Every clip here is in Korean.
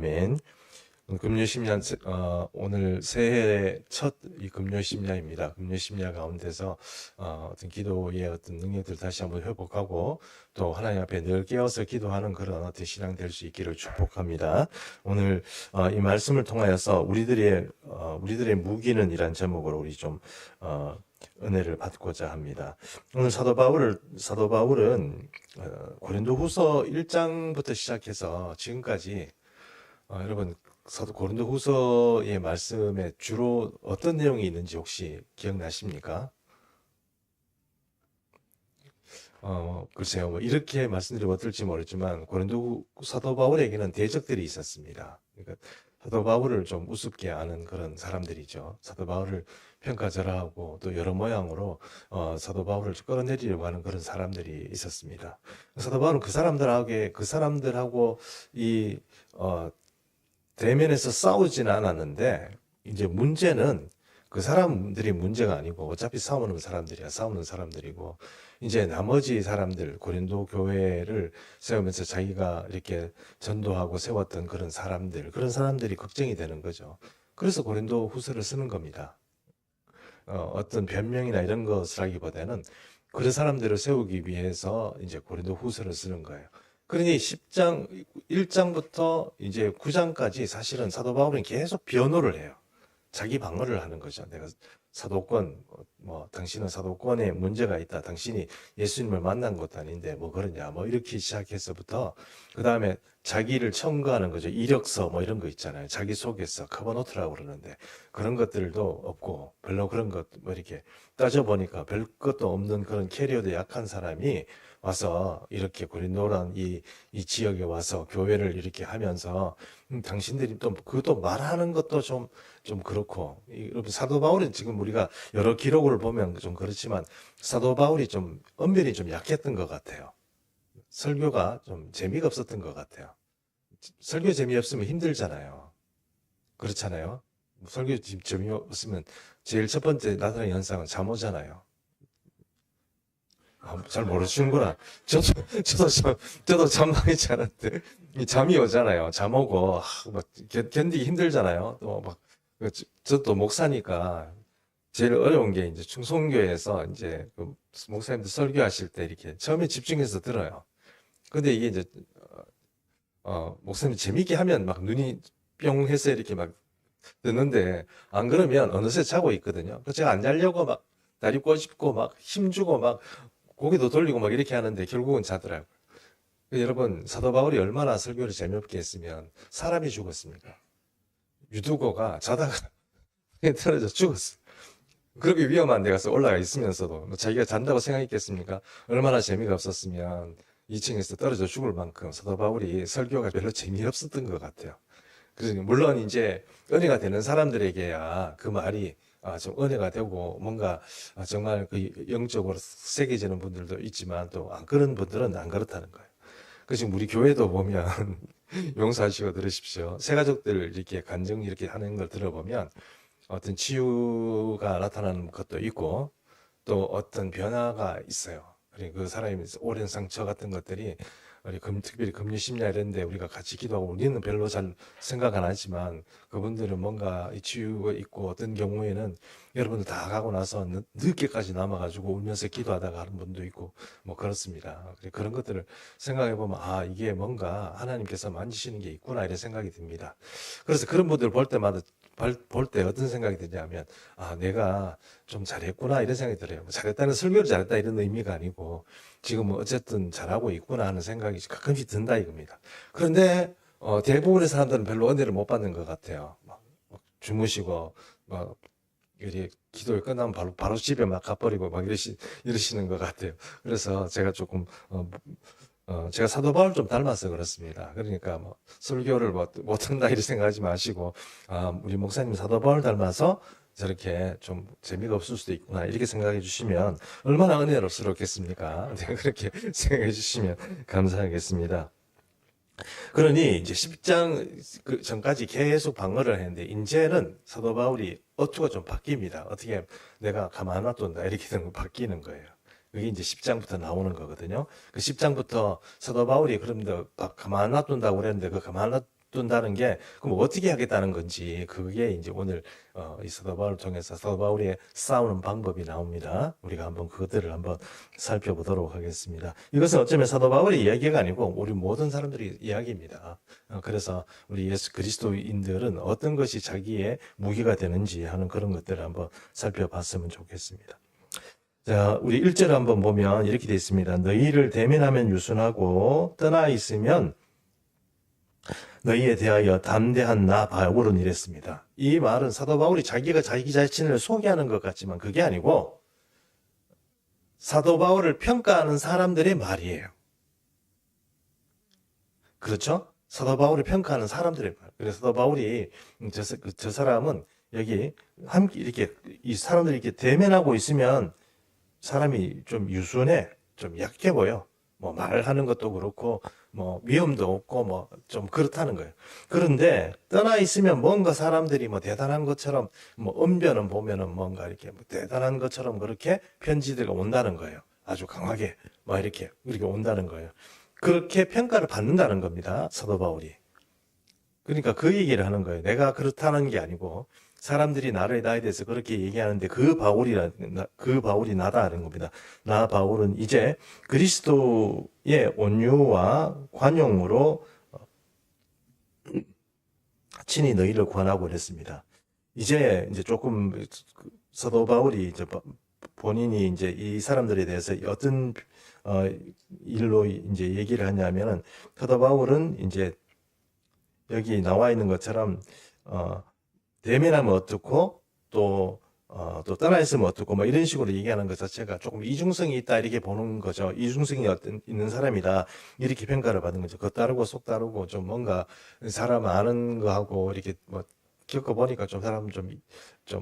아멘. 금요심야 오늘 새해의 첫 이 금요심야입니다. 금요심야 가운데서 어떤 기도의 어떤 능력들 다시 한번 회복하고 또 하나님 앞에 늘 깨어서 기도하는 그런 어떤 신앙 될 수 있기를 축복합니다. 오늘 이 말씀을 통하여서 우리들의 무기는 이란 제목으로 우리 좀 은혜를 받고자 합니다. 오늘 사도 바울은 고린도후서 1장부터 시작해서 지금까지 여러분 고린도후서의 말씀에 주로 어떤 내용이 있는지 혹시 기억나십니까? 글쎄요, 뭐 이렇게 말씀드리면 어떨지 모르지만 고린도 사도 바울에게는 대적들이 있었습니다. 그러니까 사도 바울을 좀 우습게 아는 그런 사람들이죠. 사도 바울을 평가절하하고 또 여러 모양으로 사도 바울을 끌어내리려고 하는 그런 사람들이 있었습니다. 사도 바울은 그 사람들하고 이 대면에서 싸우지는 않았는데 이제 문제는 그 사람들이 문제가 아니고 어차피 싸우는 사람들이고 이제 나머지 사람들 고린도 교회를 세우면서 자기가 이렇게 전도하고 세웠던 그런 사람들이 걱정이 되는 거죠. 그래서 고린도 후서를 쓰는 겁니다. 어떤 변명이나 이런 것을 하기보다는 그런 사람들을 세우기 위해서 이제 고린도 후서를 쓰는 거예요. 그러니 10장 1장부터 이제 9장까지 사실은 사도 바울은 계속 변호를 해요. 자기 방어를 하는 거죠. 내가 사도권, 당신은 사도권에 문제가 있다. 당신이 예수님을 만난 것도 아닌데 뭐 그러냐. 뭐 이렇게 시작해서부터 그 다음에 자기를 청구하는 거죠. 이력서 뭐 이런 거 있잖아요. 자기 소개서, 커버노트라고 그러는데 그런 것들도 없고 별로 그런 것 뭐 이렇게 따져보니까 별 것도 없는 그런 캐리어도 약한 사람이 와서 이렇게 고린도란 이 지역에 와서 교회를 이렇게 하면서 당신들이 또 그것도 말하는 것도 좀 그렇고 여러분 사도 바울은 지금 우리가 여러 기록을 보면 좀 그렇지만 사도 바울이 좀 언변이 좀 약했던 것 같아요. 설교가 좀 재미가 없었던 것 같아요. 설교 재미없으면 힘들잖아요. 그렇잖아요. 설교 재미없으면 제일 첫 번째 나타나는 현상은 잠오잖아요. 잘 모르시는구나. 저도 잠 많이 자는데, 이 잠이 오잖아요. 잠 오고, 막, 견디기 힘들잖아요. 또 막, 저도 목사니까, 제일 어려운 게 이제 충성교회에서 이제 그 목사님들 설교하실 때 이렇게 처음에 집중해서 들어요. 근데 이게 이제, 목사님 재밌게 하면 막 눈이 뿅 해서 이렇게 막 듣는데, 안 그러면 어느새 자고 있거든요. 그래서 제가 안 자려고 막, 다리 꼬집고 막 힘주고 막 고개도 돌리고 막 이렇게 하는데 결국은 자더라고요. 여러분, 사도 바울이 얼마나 설교를 재미없게 했으면 사람이 죽었습니까? 유두고가 자다가 떨어져 죽었어요. 그렇게 위험한 데 가서 올라가 있으면서도 뭐 자기가 잔다고 생각했겠습니까? 얼마나 재미가 없었으면 2층에서 떨어져 죽을 만큼 사도 바울이 설교가 별로 재미없었던 것 같아요. 그래서 물론 이제 은혜가 되는 사람들에게야 그 말이 좀 은혜가 되고 뭔가 정말 그 영적으로 세계지는 분들도 있지만 또 안 그런 분들은 안 그렇다는 거예요. 그 지금 우리 교회도 보면 용서하시고 들으십시오. 새 가족들 이렇게 간증 이렇게 하는 걸 들어보면 어떤 치유가 나타나는 것도 있고 또 어떤 변화가 있어요. 그리고 그 사람이 오랜 상처 같은 것들이 우리 특별히 금요심야 이런데 우리가 같이 기도하고 우리는 별로 잘 생각 안 하지만 그분들은 뭔가 이 치유가 있고 어떤 경우에는 여러분들 다 가고 나서 늦게까지 남아가지고 울면서 기도하다가 하는 분도 있고 뭐 그렇습니다. 그런 것들을 생각해 보면 이게 뭔가 하나님께서 만지시는 게 있구나 이런 생각이 듭니다. 그래서 그런 분들 볼 때마다 볼 때 어떤 생각이 드냐면 내가 좀 잘했구나 이런 생각이 들어요. 뭐 잘했다는 설교를 잘했다 이런 의미가 아니고 지금 뭐 어쨌든 잘하고 있구나 하는 생각이 가끔씩 든다 이겁니다. 그런데 대부분의 사람들은 별로 은혜를 못 받는 것 같아요. 막 주무시고 막 이렇게 기도가 끝나면 바로 집에 막 가버리고 막 이러시는 것 같아요. 그래서 제가 조금 제가 사도 바울 좀 닮아서 그렇습니다. 그러니까 뭐 설교를 못한다 이렇게 생각하지 마시고 우리 목사님 사도 바울 닮아서 저렇게 좀 재미가 없을 수도 있구나 이렇게 생각해 주시면 얼마나 은혜롭겠습니까? 네, 그렇게 생각해 주시면 감사하겠습니다. 그러니 이제 10장 그 전까지 계속 방어를 했는데 이제는 사도 바울이 어투가 좀 바뀝니다. 어떻게 내가 가만 안 놔둔다 이렇게 되는 거 바뀌는 거예요. 그게 이제 10장부터 나오는 거거든요. 그 10장부터 사도 바울이 그런데 가만 안 놔둔다고 그랬는데 그 가만 안 둔다는 게 그럼 어떻게 하겠다는 건지 그게 이제 오늘 이 사도 바울을 통해서 사도 바울의 싸우는 방법이 나옵니다. 우리가 한번 그것들을 한번 살펴보도록 하겠습니다. 이것은 어쩌면 사도 바울의 이야기가 아니고 우리 모든 사람들의 이야기입니다. 그래서 우리 예수 그리스도인들은 어떤 것이 자기의 무기가 되는지 하는 그런 것들을 한번 살펴봤으면 좋겠습니다. 자, 우리 1절을 한번 보면 이렇게 되어 있습니다. 너희를 대면하면 유순하고 떠나 있으면 너희에 대하여 담대한 나 바울은 이랬습니다. 이 말은 사도 바울이 자기가 자기 자신을 소개하는 것 같지만 그게 아니고 사도 바울을 평가하는 사람들의 말이에요. 그렇죠? 사도 바울을 평가하는 사람들의 말. 그래서 사도 바울이 저 사람은 여기 함께 이렇게 이 사람들이 이렇게 대면하고 있으면 사람이 좀 유순해, 좀 약해 보여. 뭐 말하는 것도 그렇고 뭐 위험도 없고 뭐 좀 그렇다는 거예요. 그런데 떠나 있으면 뭔가 사람들이 뭐 대단한 것처럼 뭐 언변은 보면은 뭔가 이렇게 뭐 대단한 것처럼 그렇게 편지들이 온다는 거예요. 아주 강하게 막 이렇게 온다는 거예요. 그렇게 평가를 받는다는 겁니다. 사도 바울이. 그러니까 그 얘기를 하는 거예요. 내가 그렇다는 게 아니고 사람들이 나에 대해서 그렇게 얘기하는데 그 바울이 나다라는 겁니다. 나 바울은 이제 그리스도의 온유와 관용으로 친히 너희를 권하고 그랬습니다. 이제 조금 사도 바울이 이제 본인이 이제 이 사람들에 대해서 어떤 일로 이제 얘기를 하냐면은 사도 바울은 이제 여기 나와 있는 것처럼 대면하면 어떻고 또 떠나 있으면 어떻고 뭐 이런 식으로 얘기하는 것 자체가 조금 이중성이 있다 이렇게 보는 거죠. 이중성이 있는 사람이다 이렇게 평가를 받는 거죠. 겉 다르고 속 다르고 좀 뭔가 사람 아는 거하고 이렇게 뭐 겪어보니까 좀 사람 좀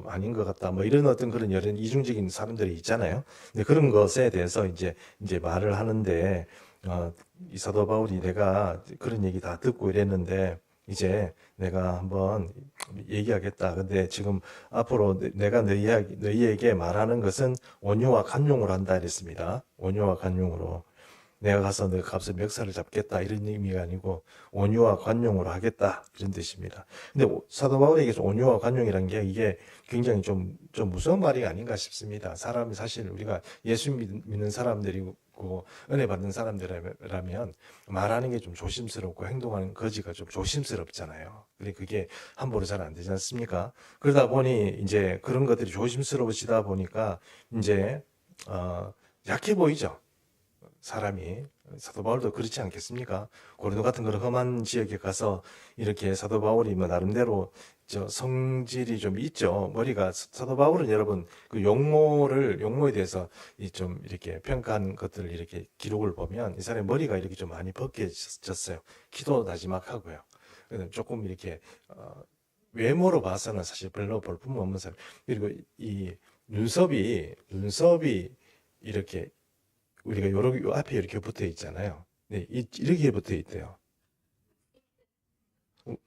아닌 것 같다 뭐 이런 어떤 그런 여러 이중적인 사람들이 있잖아요. 근데 그런 것에 대해서 이제 말을 하는데 이 사도 바울이 내가 그런 얘기 다 듣고 이랬는데 이제 내가 한번 얘기하겠다. 근데 지금 앞으로 내가 너희에게 말하는 것은 온유와 간용으로 한다 이랬습니다. 온유와 간용으로. 내가 가서 너 값을 멱살을 잡겠다 이런 의미가 아니고 온유와 관용으로 하겠다 이런 뜻입니다. 근데 사도 바울에게서 온유와 관용이라는 게 이게 굉장히 좀 무서운 말이 아닌가 싶습니다. 사람이 사실 우리가 예수 믿는 사람들이고 은혜 받는 사람들이라면 말하는 게 좀 조심스럽고 행동하는 거지가 좀 조심스럽잖아요. 근데 그게 함부로 잘 안 되지 않습니까? 그러다 보니 이제 그런 것들이 조심스러워지다 보니까 이제 약해 보이죠. 사람이 사도 바울도 그렇지 않겠습니까? 고린도 같은 그런 험한 지역에 가서 이렇게 사도 바울이 뭐 나름대로 성질이 좀 있죠. 머리가 사도 바울은 여러분 그 용모에 대해서 좀 이렇게 평가한 것들을 이렇게 기록을 보면 이 사람의 머리가 이렇게 좀 많이 벗겨졌어요. 키도 나지막하고요. 조금 이렇게 외모로 봐서는 사실 별로 볼품 없는 사람. 그리고 이 눈썹이 이렇게 우리가 요 앞에 이렇게 붙어 있잖아요. 네, 이렇게 붙어 있대요.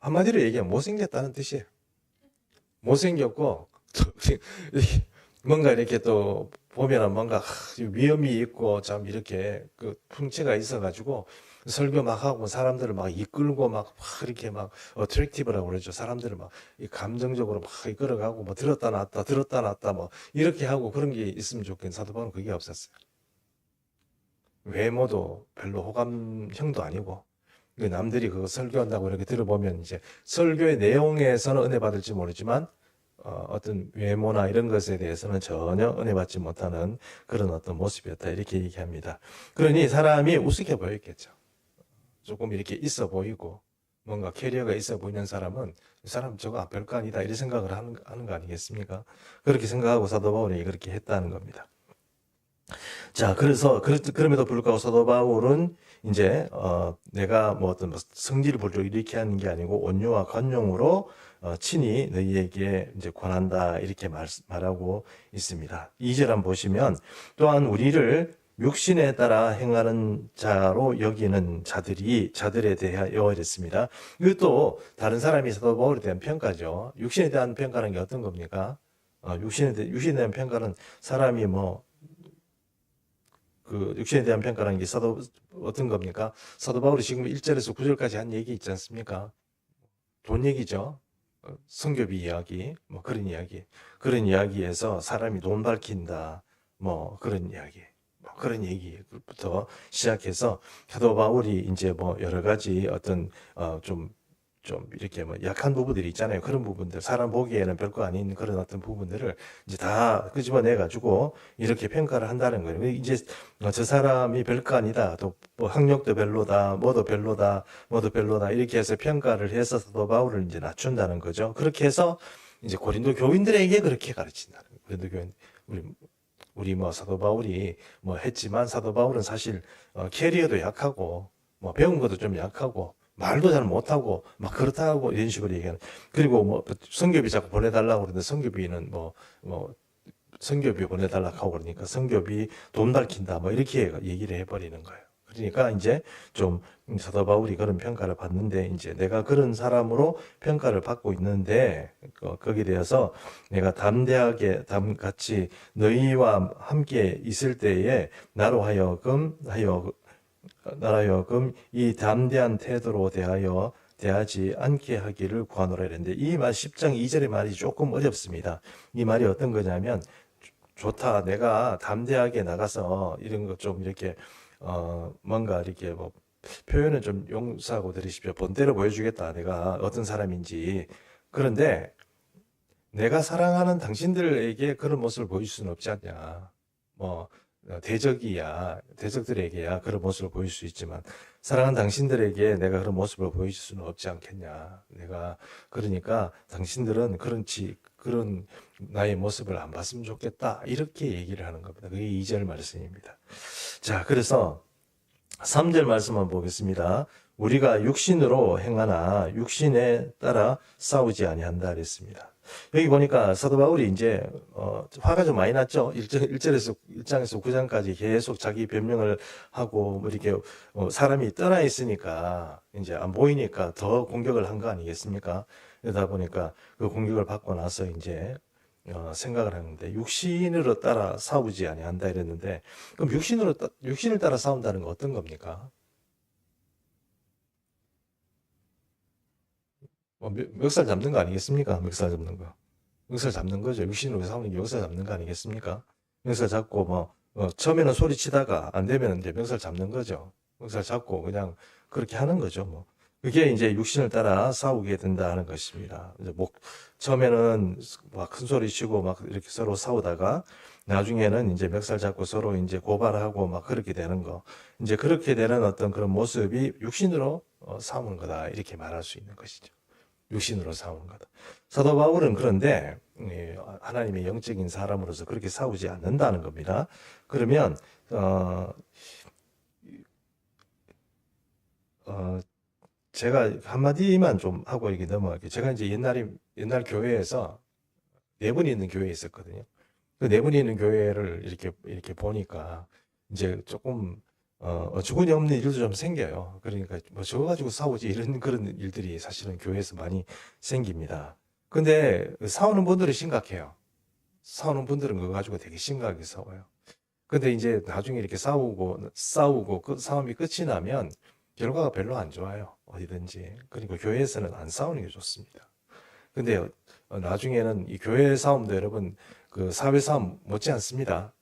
한마디로 얘기하면 못생겼다는 뜻이에요. 못생겼고, 뭔가 이렇게 또 보면은 뭔가 위험이 있고 참 이렇게 그 풍채가 있어가지고 설교 막 하고 사람들을 막 이끌고 막 이렇게 막 어트랙티브라고 그러죠. 사람들을 막 감정적으로 막 이끌어가고 뭐 들었다 놨다 뭐 이렇게 하고 그런 게 있으면 좋겠는 사도 바울은 그게 없었어요. 외모도 별로 호감형도 아니고 남들이 그거 설교한다고 이렇게 들어보면 이제 설교의 내용에서는 은혜 받을지 모르지만 어떤 외모나 이런 것에 대해서는 전혀 은혜 받지 못하는 그런 어떤 모습이었다 이렇게 얘기합니다. 그러니 사람이 우습게 보였겠죠. 조금 이렇게 있어 보이고 뭔가 캐리어가 있어 보이는 사람은 이 사람 저거 별거 아니다 이런 생각을 하는 거 아니겠습니까? 그렇게 생각하고 사도 바울이 그렇게 했다는 겁니다. 자, 그럼에도 불구하고 사도 바울은 이제, 내가 뭐 어떤 성질을 부리고 이렇게 하는 게 아니고 온유와 관용으로, 친히 너희에게 이제 권한다. 이렇게 말하고 있습니다. 2절 한번 보시면, 또한 우리를 육신에 따라 행하는 자로 여기는 자들에 대하여 이랬습니다. 이것도 다른 사람이 사도 바울에 대한 평가죠. 육신에 대한 평가는 게 어떤 겁니까? 육신에 대한 평가는 사람이 그 육신에 대한 평가라는 게 어떤 겁니까? 사도 바울이 지금 1절에서 9절까지 한 얘기 있지 않습니까? 돈 얘기죠. 성교비 이야기, 뭐 그런 이야기에서 사람이 돈 밝힌다, 뭐 그런 이야기, 뭐 그런 얘기부터 시작해서 사도 바울이 이제 뭐 여러 가지 어떤 좀 이렇게 뭐 약한 부분들이 있잖아요. 그런 부분들, 사람 보기에는 별거 아닌 그런 어떤 부분들을 이제 다 끄집어내 가지고 이렇게 평가를 한다는 거예요. 이제 저 사람이 별거 아니다, 또 뭐 학력도 별로다, 뭐도 별로다 이렇게 해서 평가를 해서 사도 바울을 이제 낮춘다는 거죠. 그렇게 해서 이제 고린도 교인들에게 그렇게 가르친다는 거예요. 고린도 교인 우리 뭐 사도 바울이 뭐 했지만 사도 바울은 사실 캐리어도 약하고 뭐 배운 것도 좀 약하고 말도 잘 못하고 막 그렇다고 이런 식으로 얘기하는. 그리고 뭐 성교비 자꾸 보내달라고 그러는데 성교비는 뭐 성교비 보내달라고 하고 그러니까 성교비 돈 밝힌다 뭐 이렇게 얘기를 해버리는 거예요. 그러니까 이제 좀 사도 바울이 그런 평가를 받는데 이제 내가 그런 사람으로 평가를 받고 있는데 거기에 대해서 내가 담대하게 같이 너희와 함께 있을 때에 나로 하여금 이 담대한 태도로 대하지 않게 하기를 구하노라 이랬는데 이 말 10장 2절의 말이 조금 어렵습니다. 이 말이 어떤 거냐면 좋다. 내가 담대하게 나가서 이런 것 좀 이렇게 뭔가 이렇게 뭐 표현은 좀 용서하고 들으십시오. 본때로 보여주겠다. 내가 어떤 사람인지. 그런데 내가 사랑하는 당신들에게 그런 모습을 보여줄 수는 없지 않냐. 뭐 대적들에게야 그런 모습을 보일 수 있지만 사랑하는 당신들에게 내가 그런 모습을 보여줄 수는 없지 않겠냐. 내가 그러니까 당신들은 그런 나의 모습을 안 봤으면 좋겠다. 이렇게 얘기를 하는 겁니다. 그게 2절 말씀입니다. 자, 그래서 3절 말씀만 보겠습니다. 우리가 육신으로 행하나 육신에 따라 싸우지 아니한다 그랬습니다. 여기 보니까 사도 바울이 이제 화가 좀 많이 났죠. 1장에서 9장까지 계속 자기 변명을 하고 뭐 이렇게 사람이 떠나 있으니까 이제 안 보이니까 더 공격을 한 거 아니겠습니까? 그러다 보니까 그 공격을 받고 나서 이제 생각을 하는데 육신으로 따라 싸우지 아니한다 이랬는데 그럼 육신을 따라 싸운다는 건 어떤 겁니까? 멱살 잡는 거 아니겠습니까? 멱살 잡는 거. 멱살 잡는 거죠. 육신으로 싸우는 게 멱살 잡는 거 아니겠습니까? 멱살 잡고 처음에는 소리치다가 안 되면 이제 멱살 잡는 거죠. 멱살 잡고 그냥 그렇게 하는 거죠. 뭐. 그게 이제 육신을 따라 싸우게 된다는 것입니다. 이제 처음에는 막 큰 소리 치고 막 이렇게 서로 싸우다가 나중에는 이제 멱살 잡고 서로 이제 고발하고 막 그렇게 되는 거. 이제 그렇게 되는 어떤 그런 모습이 육신으로 싸우는 거다. 이렇게 말할 수 있는 것이죠. 육신으로 싸우는 거다. 사도 바울은 그런데 하나님의 영적인 사람으로서 그렇게 싸우지 않는다는 겁니다. 그러면 제가 한마디만 좀 하고 이렇게 넘어갈게요. 제가 이제 옛날 교회에서 네 분이 있는 교회에 있었거든요. 그 네 분이 있는 교회를 이렇게 보니까 이제 조금 어처구니 없는 일도 좀 생겨요. 그러니까 뭐 저거 가지고 싸우지 이런 그런 일들이 사실은 교회에서 많이 생깁니다. 근데 싸우는 분들은 심각해요. 싸우는 분들은 그거 가지고 되게 심각하게 싸워요. 근데 이제 나중에 이렇게 싸우고 그 싸움이 끝이 나면 결과가 별로 안 좋아요. 어디든지. 그러니까 교회에서는 안 싸우는 게 좋습니다. 근데 나중에는 이 교회 싸움도 여러분 그 사회 싸움 못지 않습니다.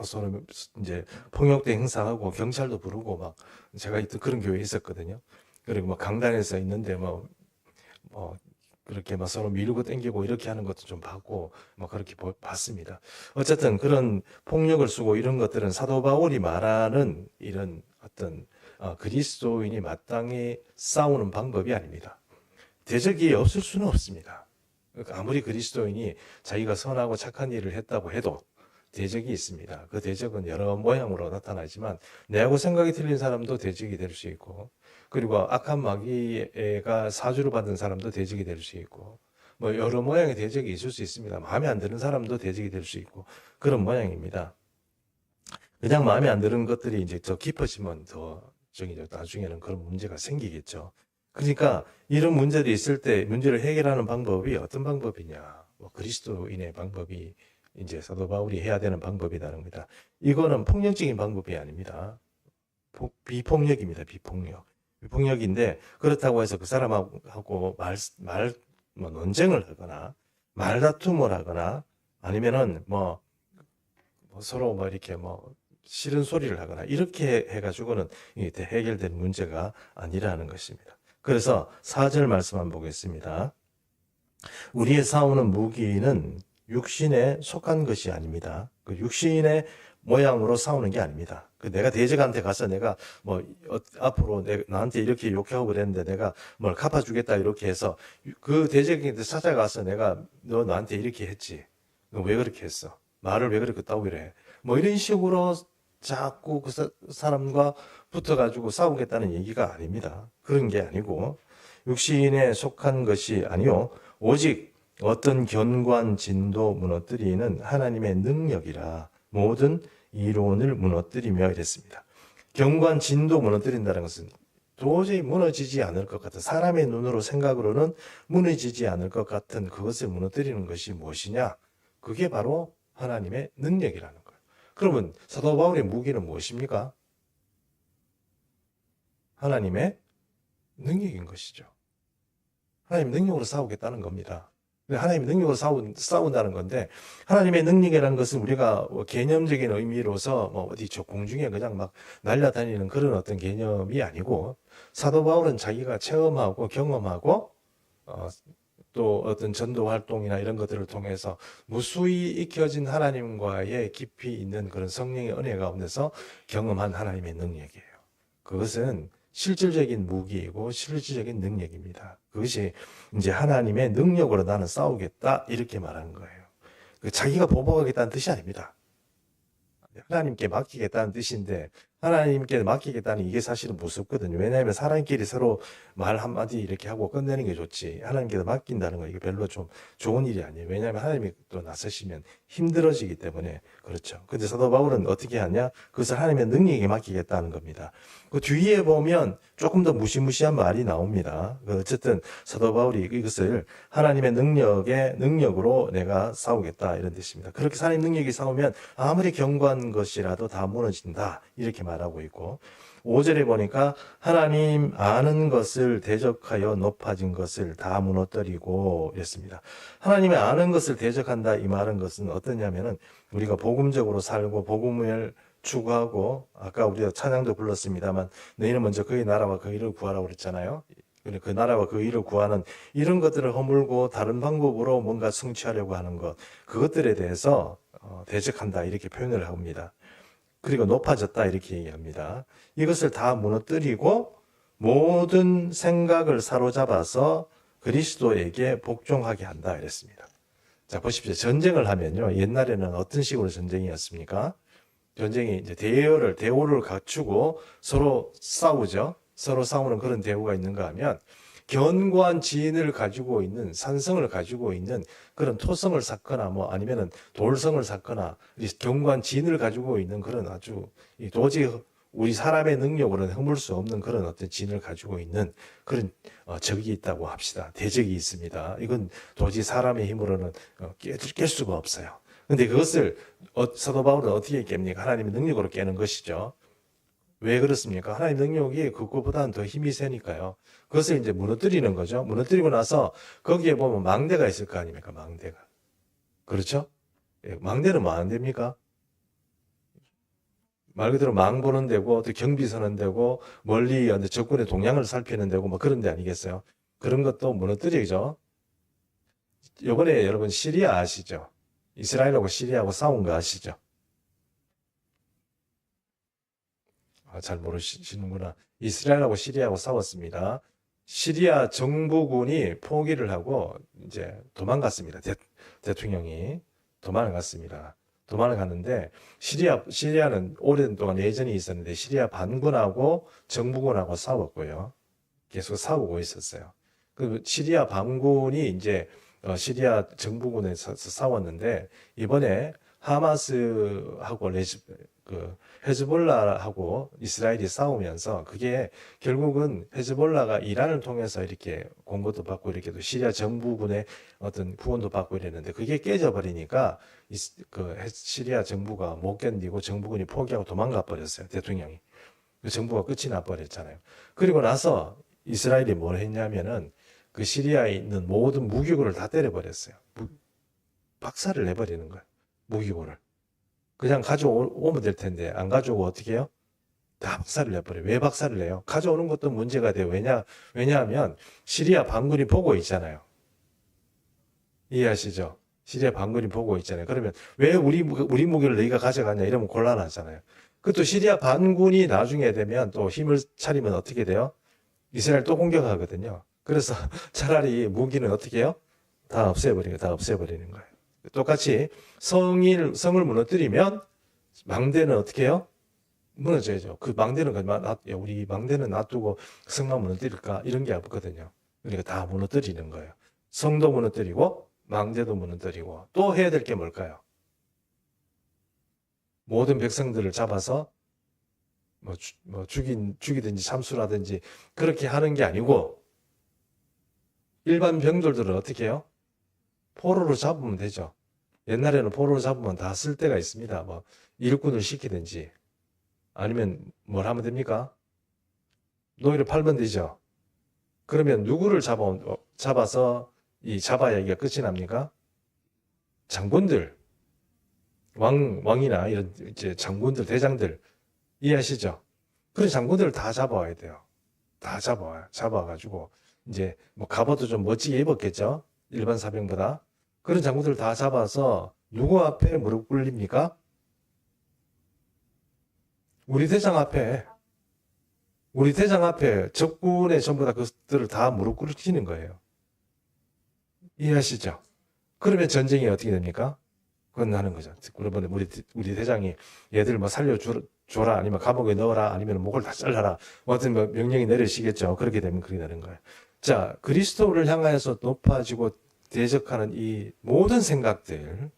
서로 이제 폭력도 행사하고 경찰도 부르고 막 제가 있던 그런 교회에 있었거든요. 그리고 뭐 강단에서 있는데 뭐 그렇게 막 서로 밀고 땡기고 이렇게 하는 것도 좀 봤고 뭐 그렇게 봤습니다. 어쨌든 그런 폭력을 쓰고 이런 것들은 사도 바울이 말하는 이런 어떤 그리스도인이 마땅히 싸우는 방법이 아닙니다. 대적이 없을 수는 없습니다. 그러니까 아무리 그리스도인이 자기가 선하고 착한 일을 했다고 해도 대적이 있습니다. 그 대적은 여러 모양으로 나타나지만 내하고 생각이 틀린 사람도 대적이 될 수 있고 그리고 악한 마귀가 사주를 받은 사람도 대적이 될 수 있고 뭐 여러 모양의 대적이 있을 수 있습니다. 마음에 안 드는 사람도 대적이 될 수 있고 그런 모양입니다. 그냥 마음에 안 드는 것들이 이제 더 깊어지면 더 나중에는 그런 문제가 생기겠죠. 그러니까 이런 문제들이 있을 때 문제를 해결하는 방법이 어떤 방법이냐? 뭐 그리스도인의 방법이 이제 사도 바울이 해야 되는 방법이라는 겁니다. 이거는 폭력적인 방법이 아닙니다. 비폭력입니다. 비폭력. 폭력인데 그렇다고 해서 그 사람하고 뭐 논쟁을 하거나 말다툼을 하거나 아니면은 뭐 서로 뭐 이렇게 뭐 싫은 소리를 하거나 이렇게 해가지고는 이게 해결된 문제가 아니라는 것입니다. 그래서 4절 말씀 한번 보겠습니다. 우리의 싸우는 무기는 육신에 속한 것이 아닙니다. 그 육신의 모양으로 싸우는 게 아닙니다. 그 내가 대적한테 가서 내가 뭐 앞으로 나한테 이렇게 욕하고 그랬는데 내가 뭘 갚아주겠다 이렇게 해서 그 대적한테 찾아가서 내가 너 나한테 이렇게 했지. 너 왜 그렇게 했어? 말을 왜 그렇게 따위래? 뭐 이런 식으로 자꾸 그 사람과 붙어가지고 싸우겠다는 얘기가 아닙니다. 그런 게 아니고 육신에 속한 것이 아니요 오직 어떤 견고한 진도 무너뜨리는 하나님의 능력이라 모든 이론을 무너뜨리며 이랬습니다. 견고한 진도 무너뜨린다는 것은 도저히 무너지지 않을 것 같은 사람의 눈으로 생각으로는 무너지지 않을 것 같은 그것을 무너뜨리는 것이 무엇이냐? 그게 바로 하나님의 능력이라는 거예요. 그러면 사도 바울의 무기는 무엇입니까? 하나님의 능력인 것이죠. 하나님 능력으로 싸우겠다는 겁니다. 하나님의 능력으로 싸운다는 건데 하나님의 능력이라는 것은 우리가 개념적인 의미로서 뭐 어디 저 공중에 그냥 막 날아다니는 그런 어떤 개념이 아니고 사도 바울은 자기가 체험하고 경험하고 또 어떤 전도 활동이나 이런 것들을 통해서 무수히 익혀진 하나님과의 깊이 있는 그런 성령의 은혜 가운데서 경험한 하나님의 능력이에요. 그것은 실질적인 무기이고 실질적인 능력입니다. 그것이 이제 하나님의 능력으로 나는 싸우겠다 이렇게 말하는 거예요. 자기가 보복하겠다는 뜻이 아닙니다. 하나님께 맡기겠다는 뜻인데 하나님께 맡기겠다는 이게 사실은 무섭거든요. 왜냐하면 사람끼리 서로 말 한마디 이렇게 하고 끝내는 게 좋지 하나님께 맡긴다는 거 이게 별로 좀 좋은 일이 아니에요. 왜냐하면 하나님이 또 나서시면 힘들어지기 때문에 그렇죠. 근데 사도 바울은 어떻게 하냐? 그것을 하나님의 능력에 맡기겠다는 겁니다. 그 뒤에 보면 조금 더 무시무시한 말이 나옵니다. 어쨌든 사도 바울이 이것을 하나님의 능력으로 내가 싸우겠다 이런 뜻입니다. 그렇게 하나님 능력이 싸우면 아무리 견고한 것이라도 다 무너진다 이렇게 말하고 있고 5절에 보니까 하나님 아는 것을 대적하여 높아진 것을 다 무너뜨리고 이랬습니다. 하나님의 아는 것을 대적한다 이 말은 것은 어떠냐면은 우리가 복음적으로 살고 복음을 추구하고 아까 우리가 찬양도 불렀습니다만 너희는 먼저 그의 나라와 그 일을 구하라고 그랬잖아요. 그 나라와 그 일을 구하는 이런 것들을 허물고 다른 방법으로 뭔가 성취하려고 하는 것 그것들에 대해서 대적한다 이렇게 표현을 합니다. 그리고 높아졌다 이렇게 얘기합니다. 이것을 다 무너뜨리고 모든 생각을 사로잡아서 그리스도에게 복종하게 한다 이랬습니다. 자 보십시오. 전쟁을 하면요. 옛날에는 어떤 식으로 전쟁이었습니까? 전쟁이 이제 대오를 갖추고 서로 싸우죠. 서로 싸우는 그런 대우가 있는가 하면 견고한 지인을 가지고 있는 산성을 가지고 있는 그런 토성을 쌓거나 뭐 아니면은 돌성을 쌓거나 견고한 지인을 가지고 있는 그런 아주 도저히 우리 사람의 능력으로는 허물 수 없는 그런 어떤 지인을 가지고 있는 그런 적이 있다고 합시다. 대적이 있습니다. 이건 도저히 사람의 힘으로는 깰 수가 없어요. 근데 그것을 사도 바울은 어떻게 깹니까? 하나님의 능력으로 깨는 것이죠. 왜 그렇습니까? 하나님 능력이 그거보다는 더 힘이 세니까요. 그것을 이제 무너뜨리는 거죠. 무너뜨리고 나서 거기에 보면 망대가 있을 거 아닙니까? 망대가. 그렇죠? 예, 망대는 뭐 안 됩니까? 말 그대로 망 보는 데고 또 경비 서는 데고 멀리 적군의 동향을 살피는 데고 뭐 그런 데 아니겠어요? 그런 것도 무너뜨리죠. 이번에 여러분 시리아 아시죠? 이스라엘하고 시리아하고 싸운 거 아시죠? 잘 모르시는구나. 이스라엘하고 시리아하고 싸웠습니다. 시리아 정부군이 포기를 하고 이제 도망갔습니다. 대통령이 도망을 갔습니다. 도망을 갔는데 시리아는 오랜 동안 예전이 있었는데 시리아 반군하고 정부군하고 싸웠고요. 계속 싸우고 있었어요. 그 시리아 반군이 이제 시리아 정부군에서 싸웠는데 이번에 하마스하고 헤즈볼라하고 이스라엘이 싸우면서 그게 결국은 헤즈볼라가 이란을 통해서 이렇게 공급도 받고 이렇게 또 시리아 정부군의 어떤 후원도 받고 이랬는데 그게 깨져버리니까 시리아 정부가 못 견디고 정부군이 포기하고 도망가 버렸어요. 대통령이. 그 정부가 끝이 나버렸잖아요. 그리고 나서 이스라엘이 뭘 했냐면은 그 시리아에 있는 모든 무기고를 다 때려버렸어요. 박살을 내버리는 거예요. 무기고를. 그냥 가져오면 될 텐데 안 가져오고 어떻게 해요? 다 박살을 내버려요. 왜 박살을 내요? 가져오는 것도 문제가 돼요. 왜냐하면 시리아 반군이 보고 있잖아요. 이해하시죠? 시리아 반군이 보고 있잖아요. 그러면 왜 우리 무기를 너희가 가져갔냐 이러면 곤란하잖아요. 그것도 시리아 반군이 나중에 되면 또 힘을 차리면 어떻게 돼요? 이스라엘 또 공격하거든요. 그래서 차라리 무기는 어떻게 해요? 다 없애버리는 거예요. 똑같이 성을 무너뜨리면 망대는 어떻게 해요? 무너져야죠. 그 망대는 우리 망대는 놔두고 성만 무너뜨릴까? 이런 게 없거든요. 그러니까 다 무너뜨리는 거예요. 성도 무너뜨리고 망대도 무너뜨리고 또 해야 될 게 뭘까요? 모든 백성들을 잡아서 죽이든지 참수라든지 그렇게 하는 게 아니고 일반 병들들은 어떻게 해요? 포로로 잡으면 되죠. 옛날에는 포로로 잡으면 다 쓸 데가 있습니다. 일꾼을 시키든지 아니면 뭘 하면 됩니까? 노예를 팔면 되죠. 그러면 누구를 잡아서 잡아야 이게 끝이 납니까? 장군들, 왕이나 이런 이제 장군들, 대장들 이해하시죠? 그런 장군들을 다 잡아와야 돼요. 다 잡아가지고 이제 갑옷도 좀 멋지게 입었겠죠? 일반 사병보다. 그런 장군들을 다 잡아서 누구 앞에 무릎 꿇립니까? 우리 대장 앞에 적군의 전부 다 그들을 다 무릎 꿇히는 거예요. 이해하시죠? 그러면 전쟁이 어떻게 됩니까? 끝나는 거죠. 그러면 우리 대장이 얘들 살려줘라, 아니면 감옥에 넣어라, 아니면 목을 다 잘라라. 어떤 명령이 내려지겠죠. 그렇게 되면 그렇게 되는 거예요. 자, 그리스도를 향하여서 높아지고 대적하는 이 모든 생각들,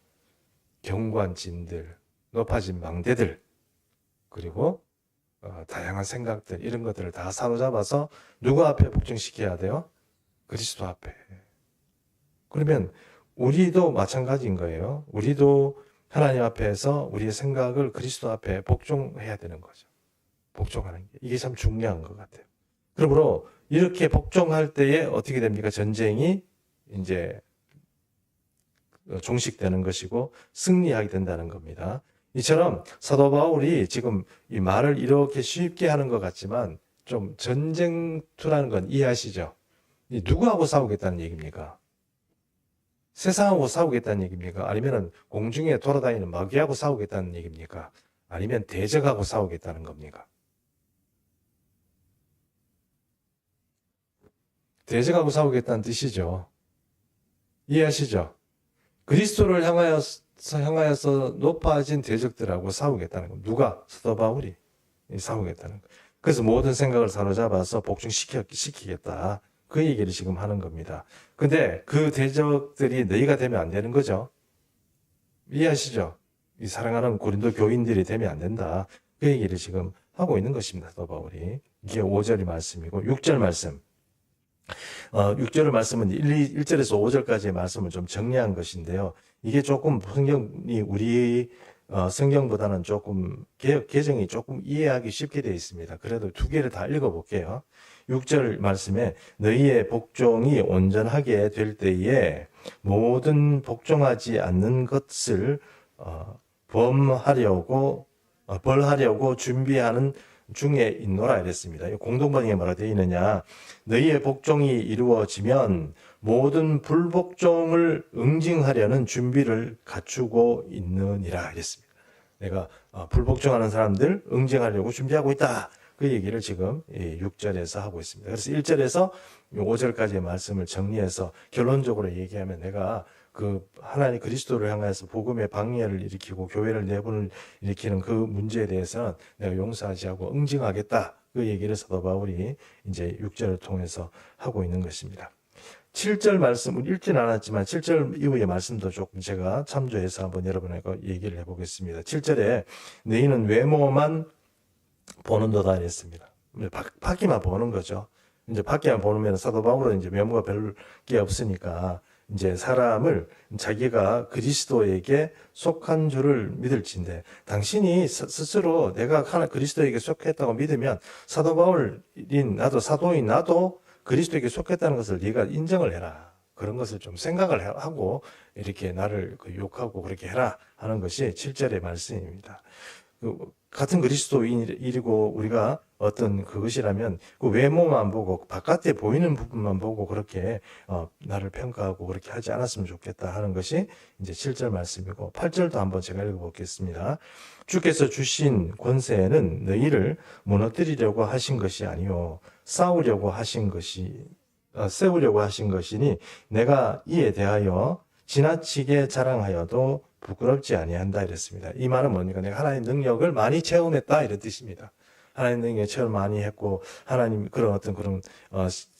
경관진들, 높아진 망대들, 그리고 다양한 생각들, 이런 것들을 다 사로잡아서 누구 앞에 복종시켜야 돼요? 그리스도 앞에. 그러면 우리도 마찬가지인 거예요. 우리도 하나님 앞에서 우리의 생각을 그리스도 앞에 복종해야 되는 거죠. 복종하는 게. 이게 참 중요한 것 같아요. 그러므로 이렇게 복종할 때에 어떻게 됩니까? 전쟁이 이제 종식되는 것이고 승리하게 된다는 겁니다. 이처럼 사도 바울이 지금 이 말을 이렇게 쉽게 하는 것 같지만 좀 전쟁투라는 건 이해하시죠? 누구하고 싸우겠다는 얘기입니까? 세상하고 싸우겠다는 얘기입니까? 아니면 공중에 돌아다니는 마귀하고 싸우겠다는 얘기입니까? 아니면 대적하고 싸우겠다는 겁니까? 대적하고 싸우겠다는 뜻이죠. 이해하시죠? 그리스도를 향하여서 높아진 대적들하고 싸우겠다는 겁니다. 누가? 사도 바울이 싸우겠다는 거예요. 그래서 모든 생각을 사로잡아서 복종시키겠다. 그 얘기를 지금 하는 겁니다. 근데 그 대적들이 너희가 되면 안 되는 거죠. 이해하시죠? 이 사랑하는 고린도 교인들이 되면 안 된다. 그 얘기를 지금 하고 있는 것입니다. 사도 바울이. 이게 5절의 말씀이고 6절 말씀. 6절의 말씀은 1절에서 5절까지의 말씀을 좀 정리한 것인데요. 이게 조금 우리 성경보다는 조금 개정이 조금 이해하기 쉽게 되어 있습니다. 그래도 두 개를 다 읽어볼게요. 6절 말씀에 너희의 복종이 온전하게 될 때에 모든 복종하지 않는 것을 벌하려고 준비하는 중에 있노라 이랬습니다. 공동번역에 뭐라 되어 있느냐? 너희의 복종이 이루어지면 모든 불복종을 응징하려는 준비를 갖추고 있느니라 이랬습니다. 내가 불복종하는 사람들 응징하려고 준비하고 있다. 그 얘기를 지금 6절에서 하고 있습니다. 그래서 1절에서 5절까지의 말씀을 정리해서 결론적으로 얘기하면 내가 그 하나님 그리스도를 향해서 복음의 방해를 일으키고 교회를 내분을 일으키는 그 문제에 대해서는 내가 용서하지 않고 응징하겠다. 그 얘기를 사도 바울이 이제 6절을 통해서 하고 있는 것입니다. 7절 말씀을 읽진 않았지만 7절 이후의 말씀도 조금 제가 참조해서 한번 여러분과 얘기를 해보겠습게 7절에 너희는 외모만 보는도다 이랬습니다. 밖에만 보는 거죠. 이제 밖에만 보면 사도 바울은 이제 외모가 별 게 없으니까 이제 사람을 자기가 그리스도에게 속한 줄을 믿을진데, 당신이 스스로 내가 하나 그리스도에게 속했다고 믿으면 사도 바울인 나도, 사도인 나도 그리스도에게 속했다는 것을 네가 인정을 해라. 그런 것을 좀 생각을 하고 이렇게 나를 욕하고 그렇게 해라 하는 것이 7절의 말씀입니다. 같은 그리스도인이고 우리가 어떤 그것이라면 그 외모만 보고 바깥에 보이는 부분만 보고 그렇게 나를 평가하고 그렇게 하지 않았으면 좋겠다 하는 것이 이제 7절 말씀이고, 8절도 한번 제가 읽어보겠습니다. 주께서 주신 권세는 너희를 무너뜨리려고 하신 것이 아니요 세우려고 하신 것이니 내가 이에 대하여 지나치게 자랑하여도 부끄럽지 아니한다 이랬습니다. 이 말은 뭡니까? 내가 하나님의 능력을 많이 체험했다 이런 뜻입니다. 하나님의 능력을 체험 많이 했고 하나님 그런 어떤 그런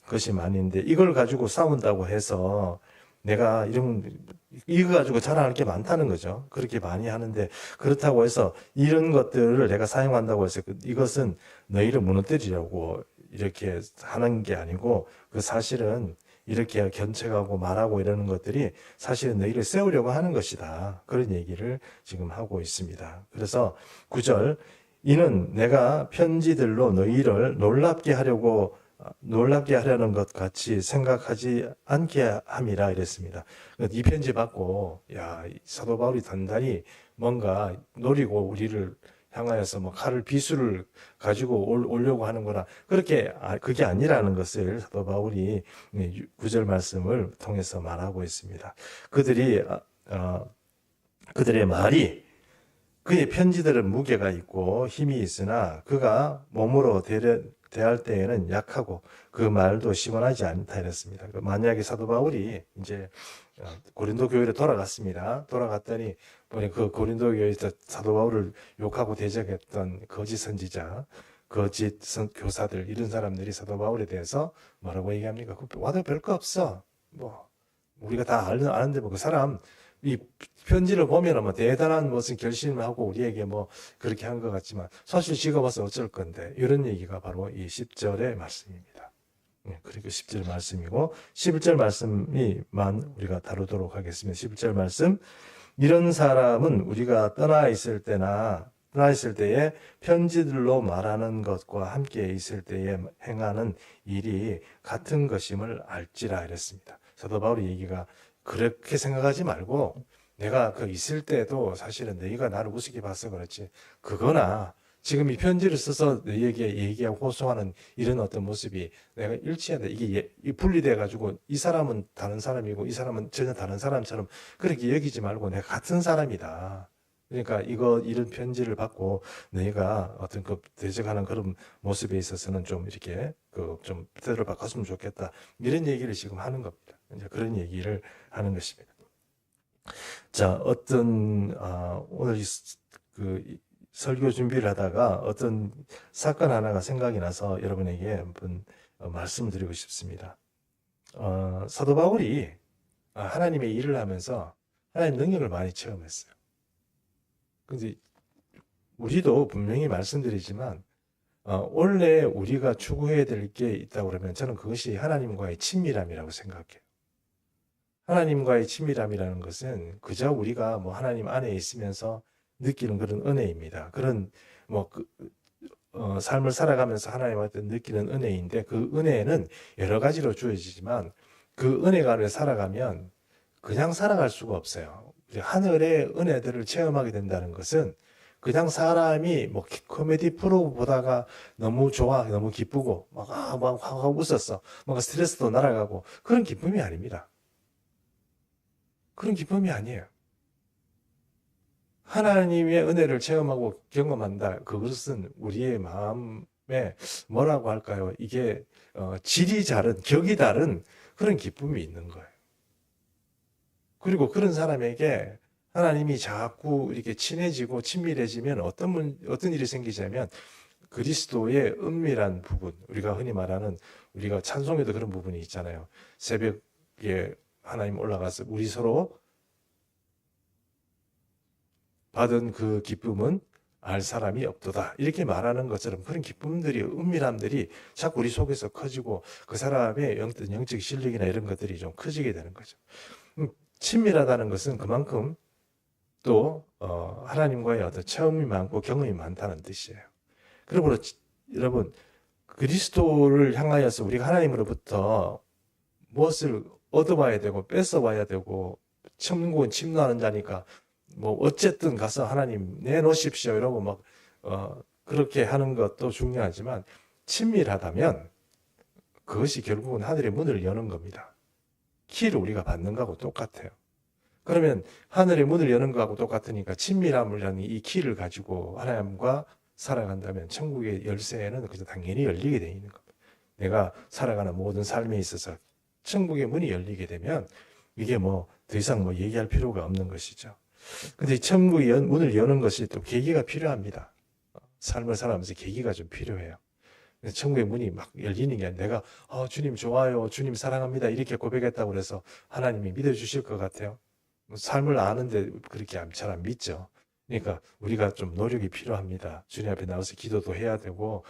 것이 많이 있는데, 이걸 가지고 싸운다고 해서 내가 이거 가지고 자랑할 게 많다는 거죠. 그렇게 많이 하는데, 그렇다고 해서 이런 것들을 내가 사용한다고 해서 이것은 너희를 무너뜨리려고 이렇게 하는 게 아니고, 그 사실은 이렇게 견책하고 말하고 이러는 것들이 사실은 너희를 세우려고 하는 것이다. 그런 얘기를 지금 하고 있습니다. 그래서 9절, 이는 내가 편지들로 너희를 놀랍게 하려는 것 같이 생각하지 않게 함이라 이랬습니다. 이 편지 받고, 야, 사도 바울이 단단히 뭔가 노리고 우리를 향하여서 뭐 칼을 비수를 가지고 오려고 하는구나. 그게 아니라는 것을 사도 바울이 9절 말씀을 통해서 말하고 있습니다. 그들의 말이, 그의 편지들은 무게가 있고 힘이 있으나 그가 몸으로 대할 때에는 약하고 그 말도 시원하지 않다 이랬습니다. 만약에 사도 바울이 이제 고린도 교회로 돌아갔습니다. 돌아갔더니 보니 그 고린도 교회에서 사도 바울을 욕하고 대적했던 거짓 선지자, 거짓 교사들, 이런 사람들이 사도 바울에 대해서 뭐라고 얘기합니까? 와도 별거 없어. 뭐 우리가 다 아는데 뭐 그 사람 이 편지를 보면 뭐 대단한 무슨 결심을 하고 우리에게 뭐 그렇게 한 것 같지만 사실 지가 와서 어쩔 건데, 이런 얘기가 바로 이 10절의 말씀입니다. 그리고 10절 말씀이고 11절 말씀이만 우리가 다루도록 하겠습니다. 11절 말씀, 이런 사람은 우리가 떠나 있을 때에 편지들로 말하는 것과 함께 있을 때에 행하는 일이 같은 것임을 알지라 이랬습니다. 사도 바울의 얘기가, 그렇게 생각하지 말고 내가 그 있을 때도 사실은 너희가 나를 우습게 봐서 그렇지, 그거나 지금 이 편지를 써서 너희에게 얘기하고 호소하는 이런 어떤 모습이 내가 일치한다. 이게 분리돼 가지고 이 사람은 다른 사람이고 이 사람은 전혀 다른 사람처럼 그렇게 여기지 말고 내가 같은 사람이다. 그러니까 이런 편지를 받고 너희가 어떤 그 대적하는 그런 모습에 있어서는 좀 이렇게 좀 태도를 바꿨으면 좋겠다. 이런 얘기를 지금 하는 겁니다. 이제 그런 얘기를 하는 것입니다. 자, 오늘 그 설교 준비를 하다가 어떤 사건 하나가 생각이 나서 여러분에게 한번 말씀을 드리고 싶습니다. 사도 바울이 하나님의 일을 하면서 하나님 능력을 많이 체험했어요. 근데 우리도 분명히 말씀드리지만 원래 우리가 추구해야 될 게 있다고 그러면 저는 그것이 하나님과의 친밀함이라고 생각해요. 하나님과의 친밀함이라는 것은 그저 우리가 뭐 하나님 안에 있으면서 느끼는 그런 은혜입니다. 그런 삶을 살아가면서 하나님한테 느끼는 은혜인데, 그 은혜는 여러 가지로 주어지지만 그 은혜가 안에 살아가면 그냥 살아갈 수가 없어요. 하늘의 은혜들을 체험하게 된다는 것은 그냥 사람이 뭐 코미디 프로 보다가 너무 좋아, 너무 기쁘고 막 웃었어, 뭔가 스트레스도 날아가고 그런 기쁨이 아닙니다. 그런 기쁨이 아니에요. 하나님의 은혜를 체험하고 경험한다. 그것은 우리의 마음에 뭐라고 할까요? 이게 격이 다른 그런 기쁨이 있는 거예요. 그리고 그런 사람에게 하나님이 자꾸 이렇게 친해지고 친밀해지면 어떤 일이 생기냐면, 그리스도의 은밀한 부분, 우리가 흔히 말하는, 우리가 찬송에도 그런 부분이 있잖아요. 새벽에 하나님 올라가서 우리 서로 받은 그 기쁨은 알 사람이 없도다. 이렇게 말하는 것처럼 그런 기쁨들이, 은밀함들이 자꾸 우리 속에서 커지고 그 사람의 영적 실력이나 이런 것들이 좀 커지게 되는 거죠. 친밀하다는 것은 그만큼 또 하나님과의 어떤 체험이 많고 경험이 많다는 뜻이에요. 그러므로 여러분, 그리스도를 향하여서 우리가 하나님으로부터 무엇을 얻어와야 되고 뺏어와야 되고, 천국은 침노하는 자니까 뭐 어쨌든 가서 하나님 내놓으십시오 이러고 막 그렇게 하는 것도 중요하지만, 친밀하다면 그것이 결국은 하늘의 문을 여는 겁니다. 키를 우리가 받는 거하고 똑같아요. 그러면 하늘의 문을 여는 거하고 똑같으니까 친밀함을 하는 이 키를 가지고 하나님과 살아간다면 천국의 열쇠는 그저 당연히 열리게 되어 있는 겁니다. 내가 살아가는 모든 삶에 있어서 천국의 문이 열리게 되면 이게 뭐 더 이상 뭐 얘기할 필요가 없는 것이죠. 근데 천국의 문을 여는 것이 또 계기가 필요합니다. 삶을 살아가면서 계기가 좀 필요해요. 천국의 문이 막 열리는 게 아니라 내가 주님 좋아요, 주님 사랑합니다 이렇게 고백했다고 해서 하나님이 믿어주실 것 같아요? 삶을 아는데 그렇게 잘 안 믿죠. 그러니까 우리가 좀 노력이 필요합니다. 주님 앞에 나와서 기도도 해야 되고,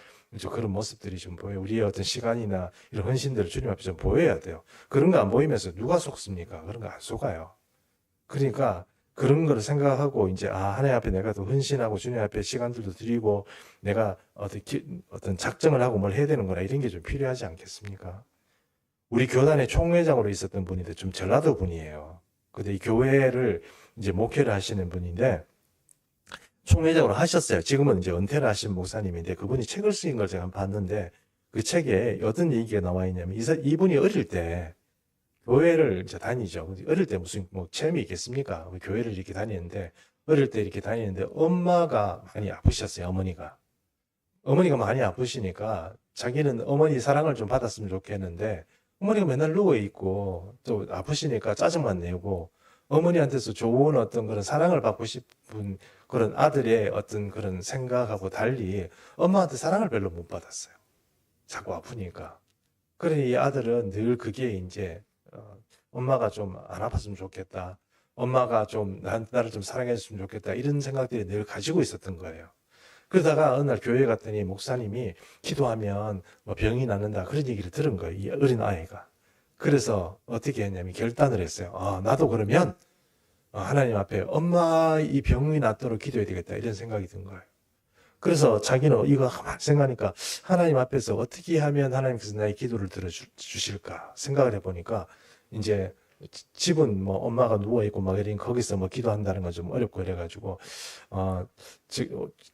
그런 모습들이 좀 보여요. 우리의 어떤 시간이나 이런 헌신들을 주님 앞에 좀 보여야 돼요. 그런 거 안 보이면서 누가 속습니까? 그런 거 안 속아요. 그러니까 그런 거를 생각하고 이제 하나님 앞에 내가 더 헌신하고 주님 앞에 시간들도 드리고 내가 어떤 작정을 하고 뭘 해야 되는 거라, 이런 게 좀 필요하지 않겠습니까? 우리 교단의 총회장으로 있었던 분인데 좀 전라도 분이에요. 근데 이 교회를 이제 목회를 하시는 분인데 총회장으로 하셨어요. 지금은 이제 은퇴를 하신 목사님인데 그분이 책을 쓰인 걸 제가 봤는데, 그 책에 어떤 얘기가 나와 있냐면 이분이 어릴 때 교회를 이제 다니죠. 어릴 때 무슨 뭐 체험이 있겠습니까? 교회를 이렇게 다니는데, 어릴 때 이렇게 다니는데 엄마가 많이 아프셨어요. 어머니가 많이 아프시니까 자기는 어머니 사랑을 좀 받았으면 좋겠는데, 어머니가 맨날 누워 있고 또 아프시니까 짜증만 내고, 어머니한테서 좋은 어떤 그런 사랑을 받고 싶은 그런 아들의 어떤 그런 생각하고 달리 엄마한테 사랑을 별로 못 받았어요. 자꾸 아프니까. 그러니 이 아들은 늘 그게 이제 엄마가 좀 안 아팠으면 좋겠다, 엄마가 좀 나를 좀 사랑해 줬으면 좋겠다, 이런 생각들이 늘 가지고 있었던 거예요. 그러다가 어느 날 교회 갔더니 목사님이 기도하면 뭐 병이 낫는다 그런 얘기를 들은 거예요, 이 어린 아이가. 그래서 어떻게 했냐면 결단을 했어요. 나도 그러면 하나님 앞에 엄마 이 병이 낫도록 기도해야 되겠다, 이런 생각이 든 거예요. 그래서 자기는 이거 가만 생각하니까 하나님 앞에서 어떻게 하면 하나님께서 나의 기도를 들어주실까 생각을 해보니까, 이제 집은 뭐 엄마가 누워있고 막 이러니 거기서 뭐 기도한다는 건 좀 어렵고 이래가지고,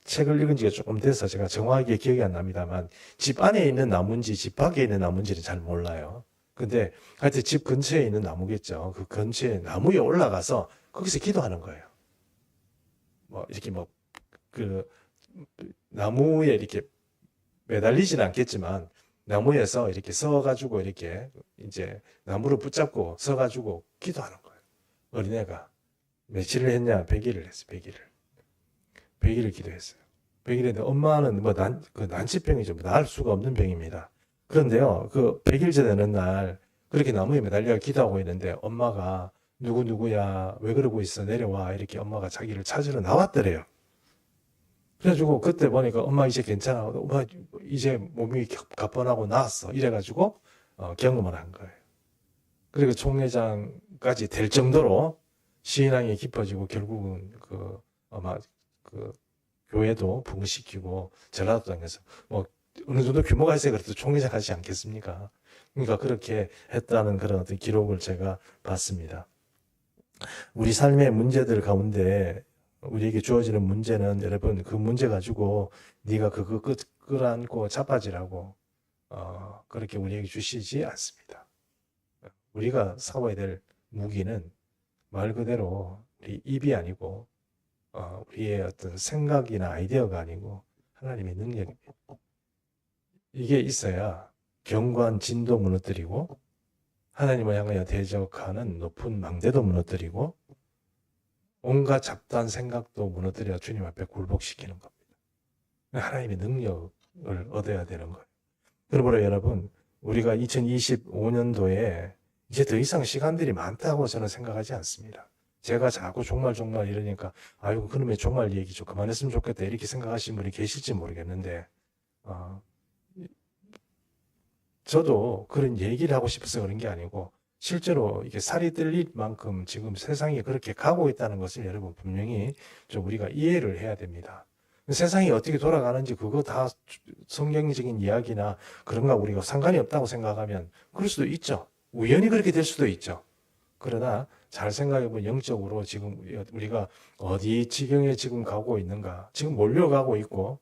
책을 읽은 지가 조금 돼서 제가 정확하게 기억이 안 납니다만 집 안에 있는 나무인지 집 밖에 있는 나무인지는 잘 몰라요. 근데 하여튼 집 근처에 있는 나무겠죠. 그 근처에 나무에 올라가서 거기서 기도하는 거예요. 뭐 이렇게 뭐 그 나무에 이렇게 매달리지는 않겠지만 나무에서 이렇게 서가지고 이렇게 이제 나무를 붙잡고 서가지고 기도하는 거예요. 어린애가 며칠을 했냐? 100일을 했어요. 100일을 기도했어요. 100일 했는데 엄마는 뭐 난치병이죠. 나을 수가 없는 병입니다. 그런데요, 그 100일째 되는 날 그렇게 나무에 매달려 기도하고 있는데 엄마가 누구야 왜 그러고 있어 내려와, 이렇게 엄마가 자기를 찾으러 나왔더래요. 그래가지고 그때 보니까 엄마 이제 괜찮아, 엄마 이제 몸이 가뿐하고 나았어, 이래가지고 경험을 한 거예요. 그리고 총회장까지 될 정도로 신앙이 깊어지고 결국은 아마 교회도 부흥시키고 전라도 땅에서 뭐 어느 정도 규모가 있어야 그래도 총회장 하지 않겠습니까? 그러니까 그렇게 했다는 그런 어떤 기록을 제가 봤습니다. 우리 삶의 문제들 가운데 우리에게 주어지는 문제는, 여러분 그 문제 가지고 네가 그거 끌어안고 자빠지라고 그렇게 우리에게 주시지 않습니다. 우리가 싸워야 될 무기는 말 그대로 우리 입이 아니고 우리의 어떤 생각이나 아이디어가 아니고 하나님의 능력입니다. 이게 있어야 견고한 진도 무너뜨리고 하나님을 향하여 대적하는 높은 망대도 무너뜨리고 온갖 잡다한 생각도 무너뜨려 주님 앞에 굴복시키는 겁니다. 하나님의 능력을 얻어야 되는 거예요. 그러므로 여러분, 우리가 2025년도에 이제 더 이상 시간들이 많다고 저는 생각하지 않습니다. 제가 자꾸 종말 이러니까 아이고 그놈의 종말 얘기 좀 그만했으면 좋겠다 이렇게 생각하시는 분이 계실지 모르겠는데 어, 저도 그런 얘기를 하고 싶어서 그런 게 아니고 실제로 이게 살이 뜰릴 만큼 지금 세상이 그렇게 가고 있다는 것을 여러분 분명히 좀 우리가 이해를 해야 됩니다. 세상이 어떻게 돌아가는지 그거 다 성경적인 이야기나 그런가 우리가 상관이 없다고 생각하면 그럴 수도 있죠. 우연히 그렇게 될 수도 있죠. 그러나 잘 생각해보면 영적으로 지금 우리가 어디 지경에 지금 가고 있는가, 지금 몰려가고 있고,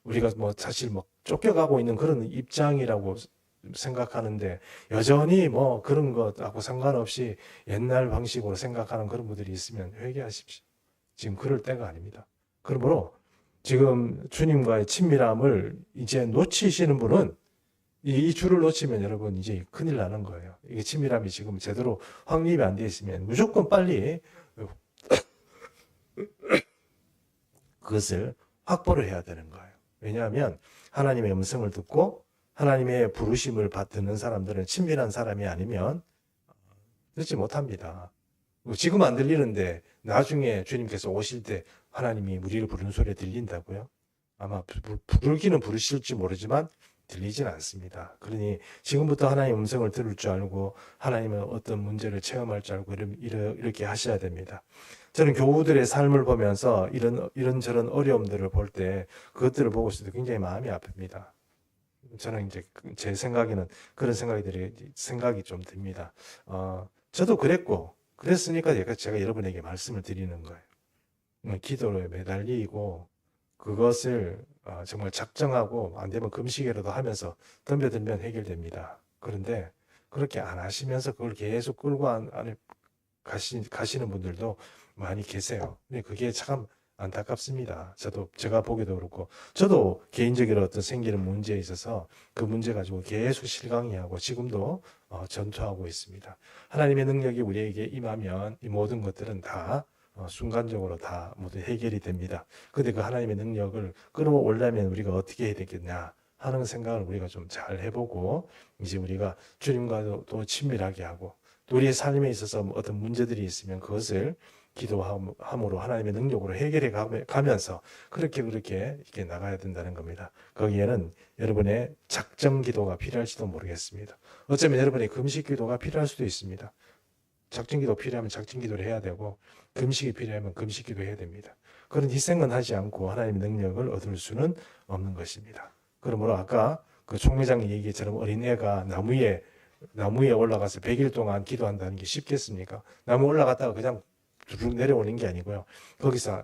우리가 뭐 사실 뭐 쫓겨가고 있는 그런 입장이라고 생각하는데 여전히 뭐 그런 것하고 상관없이 옛날 방식으로 생각하는 그런 분들이 있으면 회개하십시오. 지금 그럴 때가 아닙니다. 그러므로 지금 주님과의 친밀함을 이제 놓치시는 분은 이 줄을 놓치면 여러분 이제 큰일 나는 거예요. 이게 친밀함이 지금 제대로 확립이 안 되어 있으면 무조건 빨리 그것을 확보를 해야 되는 거예요. 왜냐하면 하나님의 음성을 듣고 하나님의 부르심을 받는 사람들은 친밀한 사람이 아니면 듣지 못합니다. 지금 안 들리는데 나중에 주님께서 오실 때 하나님이 우리를 부르는 소리가 들린다고요? 아마 부르기는 부르실지 모르지만 들리진 않습니다. 그러니 지금부터 하나님의 음성을 들을 줄 알고 하나님의 어떤 문제를 체험할 줄 알고 이렇게 하셔야 됩니다. 저는 교우들의 삶을 보면서 이런저런 어려움들을 볼 때 그것들을 보고 있을 때 굉장히 마음이 아픕니다. 저는 이제 제 생각에는 그런 생각이 좀 듭니다. 저도 그랬으니까 제가 여러분에게 말씀을 드리는 거예요. 기도에 매달리고 그것을 정말 작정하고 안 되면 금식이라도 하면서 덤벼들면 해결됩니다. 그런데 그렇게 안 하시면서 그걸 계속 끌고 안에 가시는 분들도 많이 계세요. 근데 그게 참 안타깝습니다. 제가 보기도 그렇고, 저도 개인적으로 어떤 생기는 문제에 있어서 그 문제 가지고 계속 실강이하고 지금도 전투하고 있습니다. 하나님의 능력이 우리에게 임하면 이 모든 것들은 다 순간적으로 다 모두 해결이 됩니다. 근데 그 하나님의 능력을 끌어올려면 우리가 어떻게 해야 되겠냐 하는 생각을 우리가 좀 잘 해보고, 이제 우리가 주님과도 또 친밀하게 하고, 또 우리의 삶에 있어서 어떤 문제들이 있으면 그것을 기도함으로 하나님의 능력으로 해결해 가면서 그렇게 이렇게 나가야 된다는 겁니다. 거기에는 여러분의 작정 기도가 필요할지도 모르겠습니다. 어쩌면 여러분의 금식 기도가 필요할 수도 있습니다. 작정 기도 필요하면 작정 기도를 해야 되고 금식이 필요하면 금식 기도해야 됩니다. 그런 희생은 하지 않고 하나님의 능력을 얻을 수는 없는 것입니다. 그러므로 아까 그 총회장의 얘기처럼 어린애가 나무에 올라가서 100일 동안 기도한다는 게 쉽겠습니까? 나무 올라갔다가 그냥 두둑 내려오는 게 아니고요. 거기서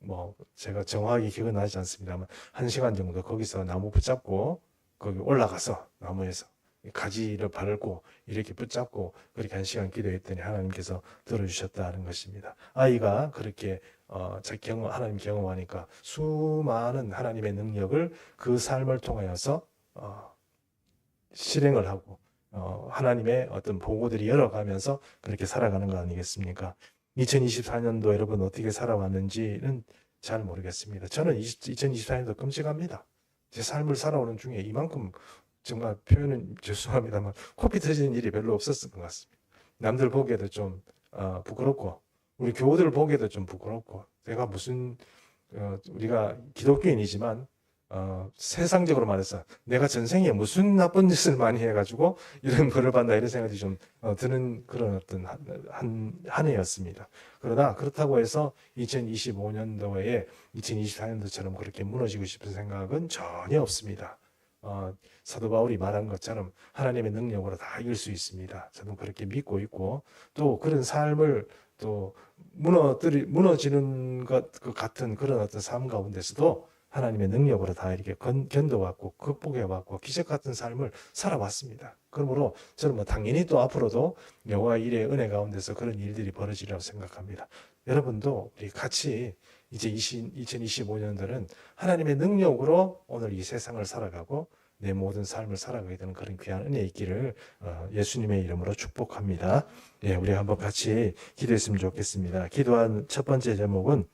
뭐 제가 정확하게 기억은 나지 않습니다만 1시간 정도 거기서 나무 붙잡고 거기 올라가서 나무에서 가지를 바르고 이렇게 붙잡고 그렇게 1시간 기도했더니 하나님께서 들어주셨다는 것입니다. 아이가 그렇게 하나님 경험하니까 수많은 하나님의 능력을 그 삶을 통하여서 실행을 하고 하나님의 어떤 보고들이 열어가면서 그렇게 살아가는 거 아니겠습니까? 2024년도 여러분 어떻게 살아왔는지는 잘 모르겠습니다. 저는 2024년도 끔찍합니다. 제 삶을 살아오는 중에 이만큼 정말 표현은 죄송합니다만 코피 터지는 일이 별로 없었을 것 같습니다. 남들 보기에도 좀 부끄럽고 우리 교우들 보기에도 좀 부끄럽고 내가 무슨 우리가 기독교인이지만 세상적으로 말해서 내가 전생에 무슨 나쁜 짓을 많이 해가지고 이런 벌을 받나 이런 생각이 좀 드는 그런 어떤 한 해였습니다. 그러나 그렇다고 해서 2025년도에 2024년도처럼 그렇게 무너지고 싶은 생각은 전혀 없습니다. 사도 바울이 말한 것처럼 하나님의 능력으로 다 이길 수 있습니다. 저는 그렇게 믿고 있고 또 그런 삶을 또 무너지는 것 같은 그런 어떤 삶 가운데서도 하나님의 능력으로 다 이렇게 견뎌왔고 극복해왔고 기적 같은 삶을 살아왔습니다. 그러므로 저는 뭐 당연히 또 앞으로도 여호와 일의 은혜 가운데서 그런 일들이 벌어지리라고 생각합니다. 여러분도 우리 같이 이제 2025년들은 하나님의 능력으로 오늘 이 세상을 살아가고 내 모든 삶을 살아가게 되는 그런 귀한 은혜 있기를 예수님의 이름으로 축복합니다. 예, 우리 한번 같이 기도했으면 좋겠습니다. 기도한 첫 번째 제목은